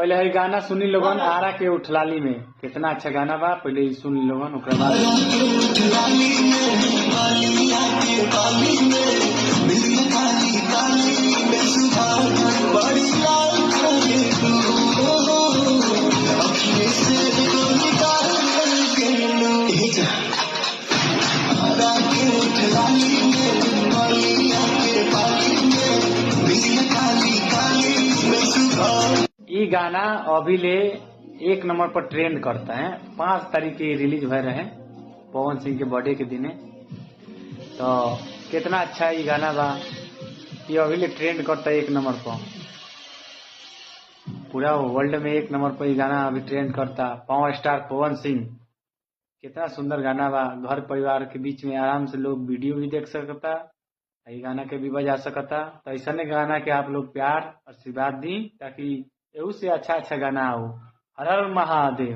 पहले है गाना सुनी लोगन आरा के उठलाली में, कितना अच्छा गाना बा, पहले ही सुनी लोगन। ओकरा बाद ये गाना अभी ले 1 नंबर पर ट्रेंड करता है। 5 तारीख के रिलीज भय रहे पवन सिंह के बर्थडे के दिने, तो कितना अच्छा ये गाना बा, ये अभी ले ट्रेंड करता है 1 नंबर पर, पूरा वर्ल्ड में 1 नंबर पर ये गाना अभी ट्रेंड करता। पावर स्टार पवन सिंह, कितना सुंदर गाना बा। घर परिवार के बीच में आराम से लोग वीडियो भी देख सकता, ये गाना के भी बजा सकता। तो ऐसा गाना के आप लोग प्यार आशीर्वाद दी, ताकि एहू से अच्छा अच्छा गाना हो। हर हर महादेव।